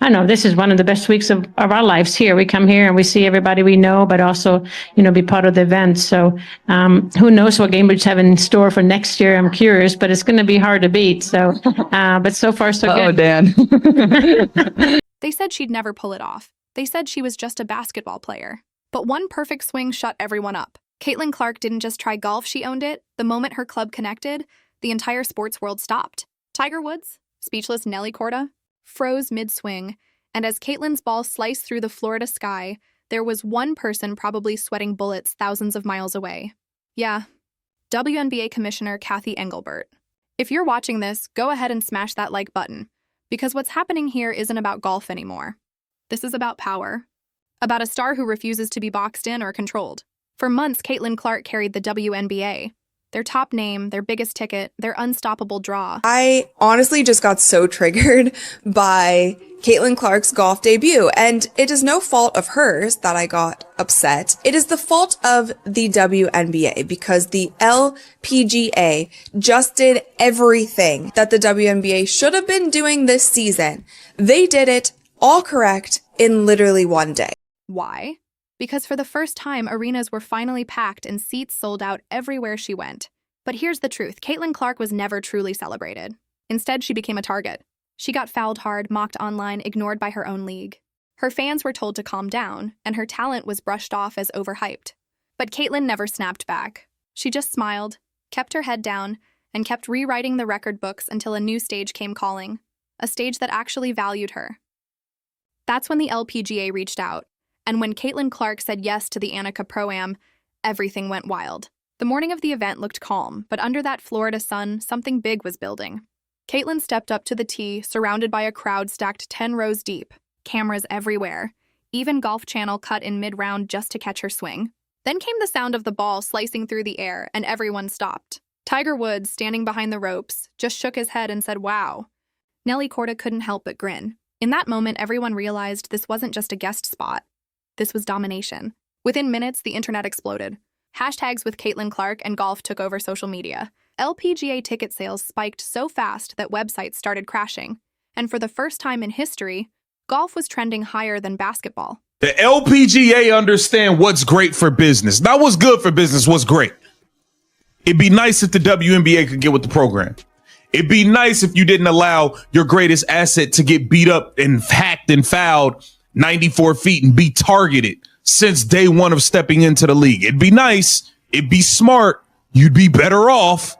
I know this is one of the best weeks of our lives here. We come here and we see everybody we know, but also, be part of the event. So who knows what Gainbridge have in store for next year? I'm curious, but it's going to be hard to beat. So, but so far so good. Oh, Dan. They said she'd never pull it off. They said she was just a basketball player. But one perfect swing shut everyone up. Caitlin Clark didn't just try golf, she owned it. The moment her club connected, the entire sports world stopped. Tiger Woods, speechless Nelly Korda, froze mid-swing, and as Caitlin's ball sliced through the Florida sky, there was one person probably sweating bullets thousands of miles away. Yeah, WNBA Commissioner Cathy Engelbert. If you're watching this, go ahead and smash that like button, because what's happening here isn't about golf anymore. This is about power. About a star who refuses to be boxed in or controlled. For months, Caitlin Clark carried the WNBA. Their top name, their biggest ticket, their unstoppable draw. I honestly just got so triggered by Caitlin Clark's golf debut, and it is no fault of hers that I got upset. It is the fault of the WNBA because the LPGA just did everything that the WNBA should have been doing this season. They did it all correct in literally one day. Why? Because for the first time, arenas were finally packed and seats sold out everywhere she went. But here's the truth, Caitlin Clark was never truly celebrated. Instead, she became a target. She got fouled hard, mocked online, ignored by her own league. Her fans were told to calm down, and her talent was brushed off as overhyped. But Caitlin never snapped back. She just smiled, kept her head down, and kept rewriting the record books until a new stage came calling. A stage that actually valued her. That's when the LPGA reached out. And when Caitlin Clark said yes to the Annika Pro-Am, everything went wild. The morning of the event looked calm, but under that Florida sun, something big was building. Caitlin stepped up to the tee, surrounded by a crowd stacked 10 rows deep, cameras everywhere. Even Golf Channel cut in mid-round just to catch her swing. Then came the sound of the ball slicing through the air, and everyone stopped. Tiger Woods, standing behind the ropes, just shook his head and said, "Wow." Nelly Korda couldn't help but grin. In that moment, everyone realized this wasn't just a guest spot. This was domination. Within minutes, the internet exploded. Hashtags with Caitlin Clark and golf took over social media. LPGA ticket sales spiked so fast that websites started crashing. And for the first time in history, golf was trending higher than basketball. The LPGA understand what's great for business. Not what's good for business, what's great. It'd be nice if the WNBA could get with the program. It'd be nice if you didn't allow your greatest asset to get beat up and hacked and fouled 94 feet and be targeted since day one of stepping into the league. It'd be nice. It'd be smart. You'd be better off.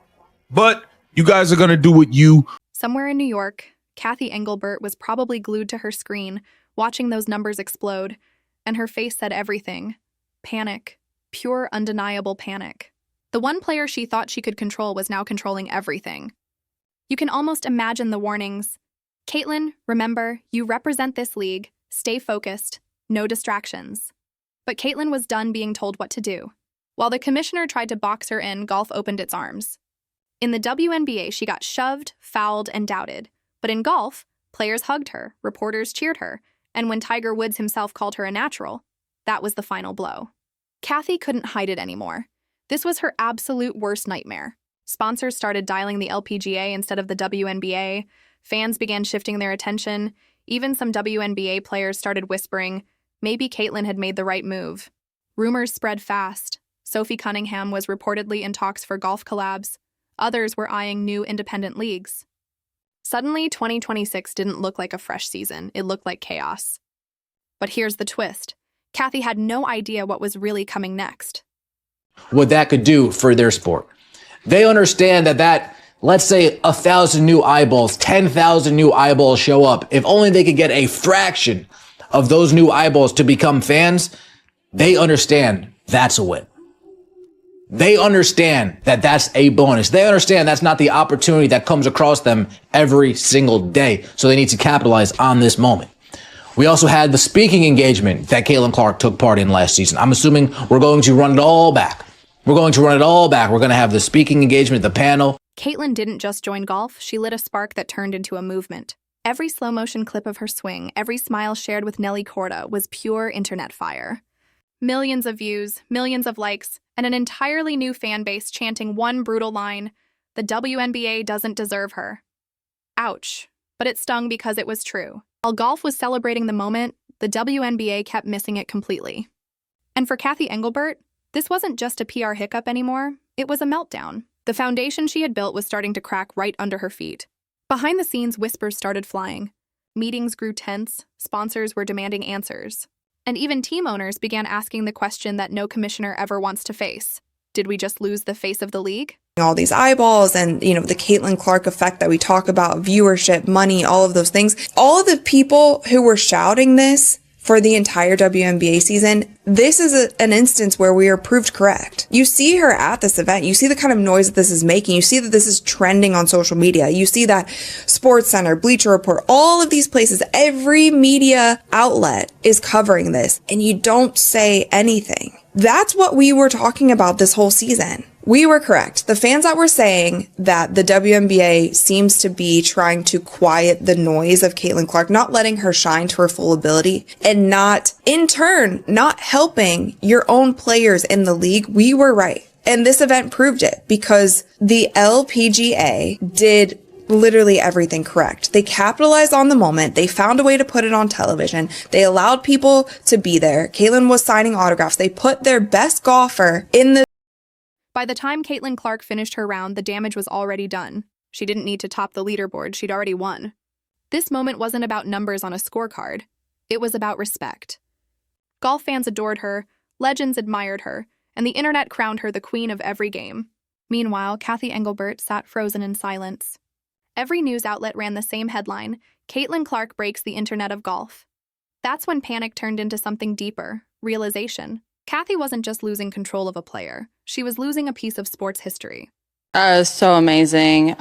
But you guys are going to do what you... Somewhere in New York, Cathy Engelbert was probably glued to her screen, watching those numbers explode, and her face said everything. Panic. Pure, undeniable panic. The one player she thought she could control was now controlling everything. You can almost imagine the warnings. Caitlin, remember, you represent this league. Stay focused. No distractions. But Caitlin was done being told what to do. While the commissioner tried to box her in, golf opened its arms. In the WNBA, she got shoved, fouled, and doubted. But in golf, players hugged her, reporters cheered her, and when Tiger Woods himself called her a natural, that was the final blow. Cathy couldn't hide it anymore. This was her absolute worst nightmare. Sponsors started dialing the LPGA instead of the WNBA. Fans began shifting their attention. Even some WNBA players started whispering, maybe Caitlin had made the right move. Rumors spread fast. Sophie Cunningham was reportedly in talks for golf collabs. Others were eyeing new independent leagues. Suddenly, 2026 didn't look like a fresh season. It looked like chaos. But here's the twist. Cathy had no idea what was really coming next. What that could do for their sport. They understand that let's say 1,000 new eyeballs, 10,000 new eyeballs show up. If only they could get a fraction of those new eyeballs to become fans, they understand that's a win. They understand that that's a bonus. They understand that's not the opportunity that comes across them every single day. So they need to capitalize on this moment. We also had the speaking engagement that Caitlin Clark took part in last season. I'm assuming we're going to run it all back. We're going to have the speaking engagement, the panel. Caitlin didn't just join golf, she lit a spark that turned into a movement. Every slow-motion clip of her swing, every smile shared with Nelly Korda was pure internet fire. Millions of views, millions of likes, and an entirely new fan base chanting one brutal line, "The WNBA doesn't deserve her." Ouch, but it stung because it was true. While golf was celebrating the moment, the WNBA kept missing it completely. And for Cathy Engelbert, this wasn't just a PR hiccup anymore, it was a meltdown. The foundation she had built was starting to crack right under her feet. Behind the scenes, whispers started flying. Meetings grew tense, sponsors were demanding answers. And even team owners began asking the question that no commissioner ever wants to face. Did we just lose the face of the league? All these eyeballs and, the Caitlin Clark effect that we talk about, viewership, money, all of those things. All of the people who were shouting this for the entire WNBA season, this is an instance where we are proved correct. You see her at this event. You see the kind of noise that this is making. You see that this is trending on social media. You see that SportsCenter, Bleacher Report, all of these places, every media outlet is covering this, and you don't say anything. That's what we were talking about this whole season. We were correct. The fans that were saying that the WNBA seems to be trying to quiet the noise of Caitlin Clark, not letting her shine to her full ability, and not, in turn, not helping your own players in the league, we were right. And this event proved it because the LPGA did literally everything correct. They capitalized on the moment. They found a way to put it on television. They allowed people to be there. Caitlin was signing autographs. They put their best golfer in the... By the time Caitlin Clark finished her round, the damage was already done. She didn't need to top the leaderboard. She'd already won. This moment wasn't about numbers on a scorecard. It was about respect. Golf fans adored her, legends admired her, and the internet crowned her the queen of every game. Meanwhile, Cathy Engelbert sat frozen in silence. Every news outlet ran the same headline: Caitlin Clark breaks the internet of golf. That's when panic turned into something deeper: realization. Cathy wasn't just losing control of a player. She was losing a piece of sports history. So amazing.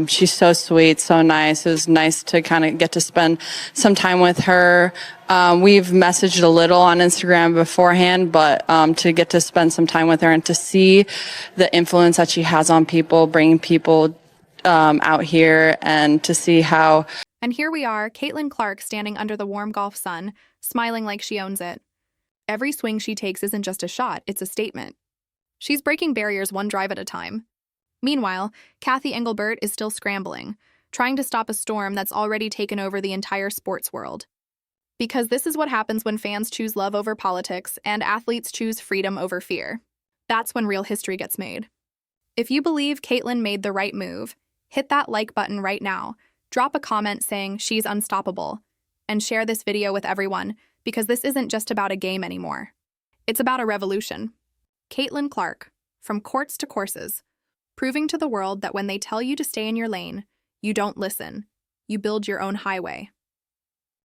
She's so sweet, so nice. It was nice to kind of get to spend some time with her. We've messaged a little on Instagram beforehand, but to get to spend some time with her and to see the influence that she has on people, bringing people out here, and to see how... And here we are, Caitlin Clark standing under the warm golf sun, smiling like she owns it. Every swing she takes isn't just a shot, it's a statement. She's breaking barriers one drive at a time. Meanwhile, Cathy Engelbert is still scrambling, trying to stop a storm that's already taken over the entire sports world. Because this is what happens when fans choose love over politics and athletes choose freedom over fear. That's when real history gets made. If you believe Caitlin made the right move, hit that like button right now, drop a comment saying she's unstoppable, and share this video with everyone, because this isn't just about a game anymore. It's about a revolution. Caitlin Clark, from courts to courses, proving to the world that when they tell you to stay in your lane, you don't listen. You build your own highway.